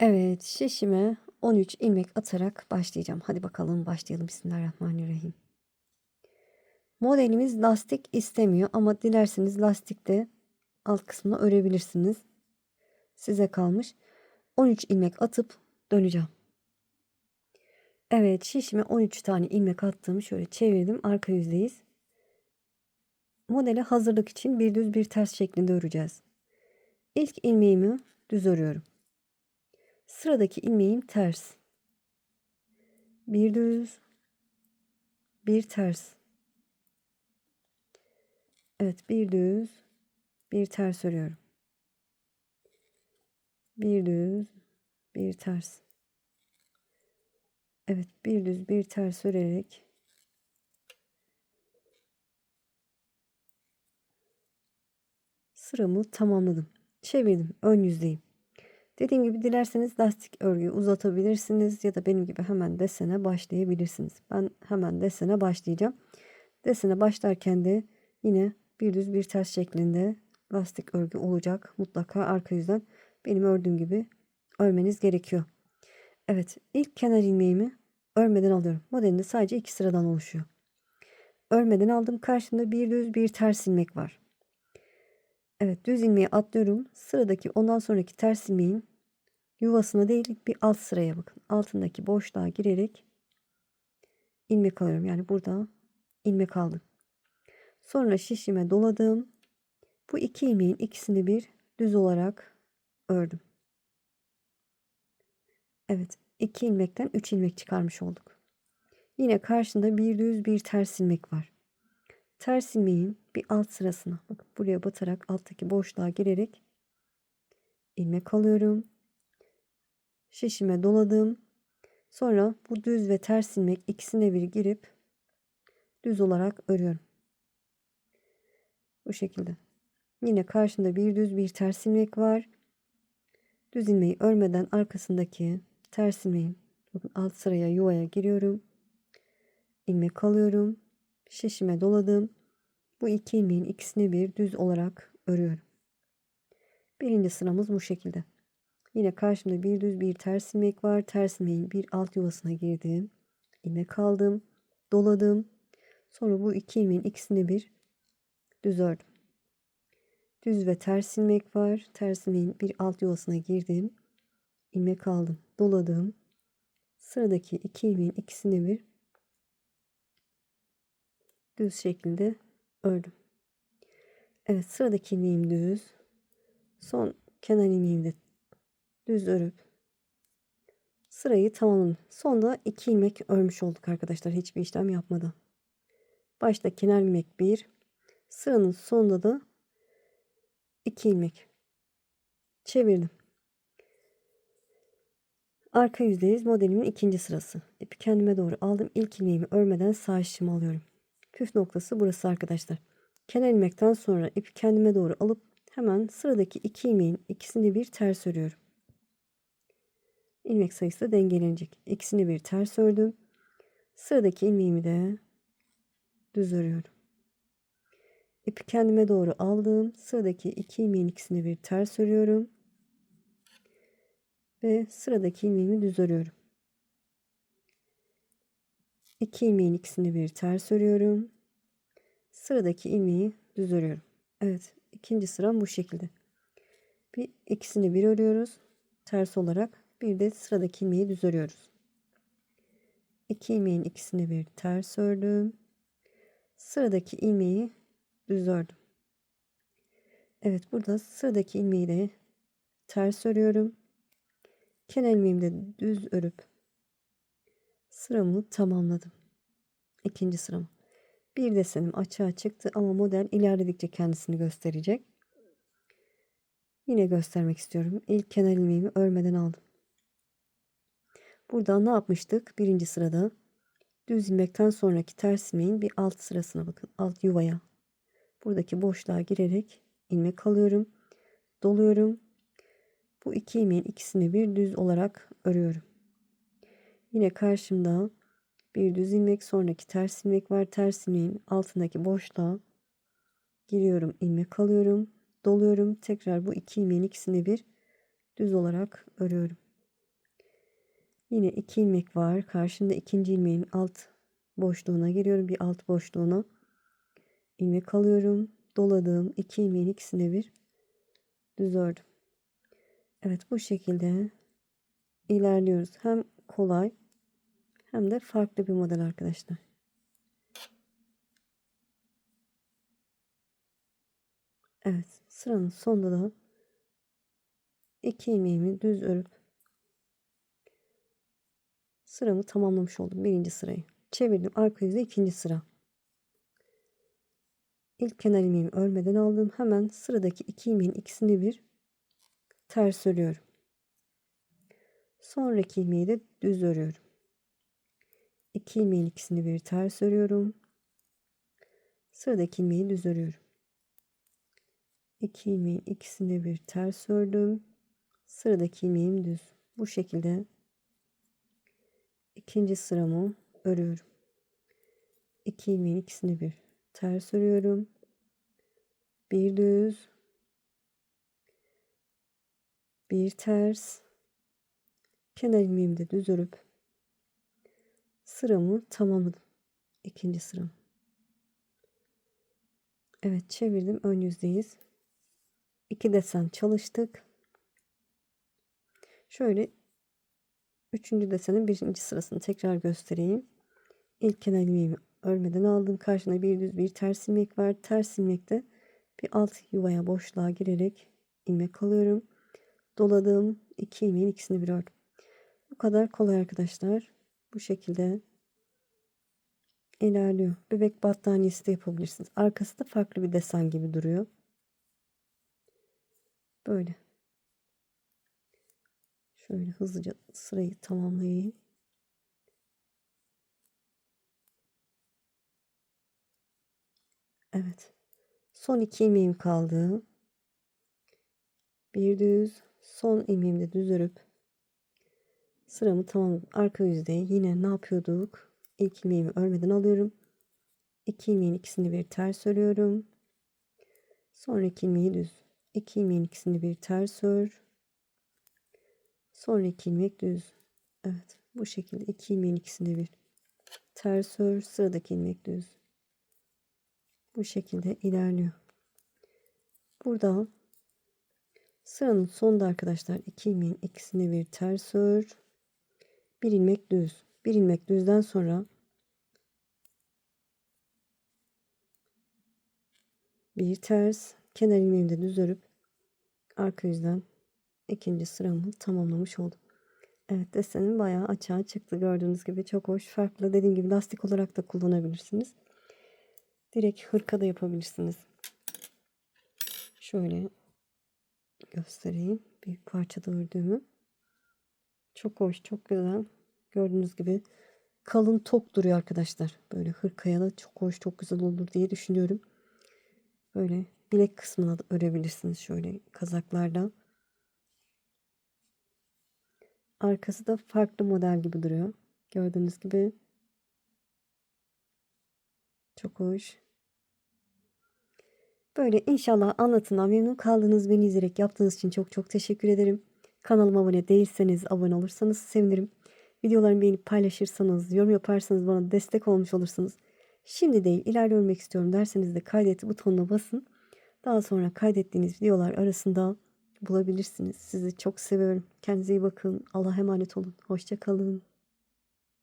Evet, şişime 13 ilmek atarak başlayacağım. Hadi bakalım başlayalım. Bismillahirrahmanirrahim. Modelimiz lastik istemiyor ama dilerseniz lastikte alt kısmına örebilirsiniz. Size kalmış. 13 ilmek atıp döneceğim. Evet, şişime 13 tane ilmek attım. Şöyle çevirdim. Arka yüzdeyiz. Modele hazırlık için bir düz bir ters şeklinde öreceğiz. İlk ilmeğimi düz örüyorum. Sıradaki ilmeğim ters. Bir düz, bir ters. Evet, bir düz, bir ters örüyorum. Bir düz, bir ters. Evet, bir düz, bir ters örerek sıramı tamamladım. Çevirdim. Ön yüzdeyim. Dediğim gibi dilerseniz lastik örgüyü uzatabilirsiniz ya da benim gibi hemen desene başlayabilirsiniz. Ben hemen desene başlayacağım. Desene başlarken de yine bir düz, bir ters şeklinde lastik örgü olacak. Mutlaka arka yüzden benim ördüğüm gibi örmeniz gerekiyor. Evet, ilk kenar ilmeğimi örmeden alıyorum. Modelinde sadece 2 sıradan oluşuyor. Örmeden aldım. Karşımda bir düz, bir ters ilmek var. Evet, düz ilmeği atlıyorum. Sıradaki ondan sonraki ters ilmeğin yuvasına değil bir alt sıraya bakın. Altındaki boşluğa girerek ilmek alıyorum. Yani burada ilmek aldım. Sonra şişime doladım. Bu iki ilmeğin ikisini bir düz olarak ördüm. Evet, 2 ilmekten 3 ilmek çıkarmış olduk. Yine karşında bir düz, bir ters ilmek var. Ters ilmeğin bir alt sırasına bakın buraya batarak alttaki boşluğa girerek ilmek alıyorum. Şişime doladım. Sonra bu düz ve ters ilmek ikisine bir girip düz olarak örüyorum. Bu şekilde. Yine karşında bir düz, bir ters ilmek var. Düz ilmeği örmeden arkasındaki ters ilmeğin bakın alt sıraya, yuvaya giriyorum. İlmek alıyorum. Şişime doladım. Bu iki ilmeğin ikisini bir düz olarak örüyorum. Birinci sıramız bu şekilde. Yine karşımda bir düz, bir ters ilmek var. Ters ilmeğin bir alt yuvasına girdim. İlmek aldım. Doladım. Sonra bu iki ilmeğin ikisini bir düz ördüm. Düz ve ters ilmek var. Ters ilmeğin bir alt yuvasına girdim. İlmek aldım. Doladım. Sıradaki iki ilmeğin ikisini bir düz şekilde ördüm. Evet, sıradaki ilmeğim düz. Son kenar ilmeğimi de düz örüp sırayı tamamladım. Sonda 2 ilmek örmüş olduk arkadaşlar. Hiçbir işlem yapmadan. Başta kenar ilmek 1. Sıranın sonunda da 2 ilmek. Çevirdim. Arka yüzdeyiz. Modelimin ikinci sırası. İpi kendime doğru aldım. İlk ilmeğimi örmeden sağ şişimi alıyorum. Püf noktası burası arkadaşlar. Kenar ilmekten sonra ipi kendime doğru alıp hemen sıradaki 2 ilmeğin ikisini bir ters örüyorum. İlmek sayısı da dengelenecek. İkisini bir ters ördüm. Sıradaki ilmeğimi de düz örüyorum. İpi kendime doğru aldım. Sıradaki 2 ilmeğin ikisini bir ters örüyorum. Ve sıradaki ilmeğimi düz örüyorum. 2 ilmeğin ikisini bir ters örüyorum. Sıradaki ilmeği düz örüyorum. Evet, ikinci sıram bu şekilde. Bir ikisini bir örüyoruz ters olarak. Bir de sıradaki ilmeği düz örüyoruz. 2 ilmeğin ikisini bir ters ördüm. Sıradaki ilmeği düz ördüm. Evet, burada sıradaki ilmeği de ters örüyorum. Kenar ilmeğimi de düz örüp sıramı tamamladım. İkinci sıramı. Bir desenim açığa çıktı ama model ilerledikçe kendisini gösterecek. Yine göstermek istiyorum. İlk kenar ilmeğimi örmeden aldım. Burada ne yapmıştık? Birinci sırada düz ilmekten sonraki ters ilmeğin bir alt sırasına bakın. Alt yuvaya. Buradaki boşluğa girerek ilmek alıyorum. Doluyorum. Bu iki ilmeğin ikisini bir düz olarak örüyorum. Yine karşımda bir düz ilmek, sonraki ters ilmek var. Ters ilmeğin altındaki boşluğa giriyorum, ilmek alıyorum, doluyorum. Tekrar bu iki ilmeğin ikisini bir düz olarak örüyorum. Yine 2 ilmek var. Karşımda ikinci ilmeğin alt boşluğuna giriyorum. Bir alt boşluğuna ilmek alıyorum. Doladığım 2 ilmeğin ikisine bir düz ördüm. Evet, bu şekilde ilerliyoruz. Hem kolay hem de farklı bir model arkadaşlar. Evet, sıranın sonunda da 2 ilmeğimi düz örüp sıramı tamamlamış oldum. Birinci sırayı çevirdim. Arka yüzde ikinci sıra. İlk kenar ilmeğimi örmeden aldım. Hemen sıradaki 2 ilmeğin ikisini bir ters örüyorum. Sonraki ilmeği de düz örüyorum. 2 ilmeğin ikisini bir ters örüyorum. Sıradaki ilmeği düz örüyorum. 2 ilmeğin ikisini bir ters ördüm. Sıradaki ilmeğim düz. Bu şekilde ikinci sıramı örüyorum. 2 ilmeğin ikisini bir ters örüyorum. Bir düz, bir ters, kenar ilmeğimi de düz örüp sıramı tamamladım. İkinci sıram. Evet, çevirdim. Ön yüzdeyiz. 2 desen çalıştık. Şöyle üçüncü desenin birinci sırasını tekrar göstereyim. İlk kenar ilmeğimi örmeden aldım. Karşına bir düz bir ters ilmek var. Ters ilmekte bir alt yuvaya boşluğa girerek ilmek alıyorum. Doladığım 2 ilmeğin ikisini bir ördüm. Bu kadar kolay arkadaşlar. Bu şekilde ilerliyor. Bebek battaniyesi de yapabilirsiniz. Arkası da farklı bir desen gibi duruyor. Böyle. Şöyle hızlıca sırayı tamamlayayım. Evet. Son 2 ilmeğim kaldı. Bir düz, son ilmeğimi de düz örüp sıramı tamamladım. Arka yüzde yine ne yapıyorduk? İlk ilmeğimi örmeden alıyorum. 2 ilmeğin ikisini bir ters örüyorum. Sonraki ilmeği düz. 2 ilmeğin ikisini bir ters ör. Sonraki ilmek düz. Evet, bu şekilde 2 ilmeğin ikisini bir ters ör. Sıradaki ilmek düz. Bu şekilde ilerliyor. Burada sıranın sonunda arkadaşlar 2 ilmeğin ikisini bir ters ör. Bir ilmek düz. Bir ilmek düzden sonra bir ters, kenar ilmeğimi de düz örüp arka yüzden ikinci sıramı tamamlamış oldum. Evet, desenim bayağı açığa çıktı. Gördüğünüz gibi çok hoş. Farklı, dediğim gibi lastik olarak da kullanabilirsiniz. Direkt hırka da yapabilirsiniz. Şöyle göstereyim. Büyük parçada ördüğümü. Çok hoş, çok güzel. Gördüğünüz gibi kalın tok duruyor arkadaşlar. Böyle hırkaya da çok hoş, çok güzel olur diye düşünüyorum. Böyle bilek kısmına da örebilirsiniz şöyle kazaklarda. Arkası da farklı model gibi duruyor. Gördüğünüz gibi çok hoş. Böyle inşallah anlatımdan memnun kaldınız. Beni izleyerek yaptığınız için çok çok teşekkür ederim. Kanalıma abone değilseniz abone olursanız sevinirim. Videolarımı beğenip paylaşırsanız, yorum yaparsanız bana destek olmuş olursunuz. Şimdi değil, ileride örmek istiyorum derseniz de kaydet butonuna basın. Daha sonra kaydettiğiniz videolar arasında bulabilirsiniz. Sizi çok seviyorum. Kendinize iyi bakın. Allah'a emanet olun. Hoşça kalın.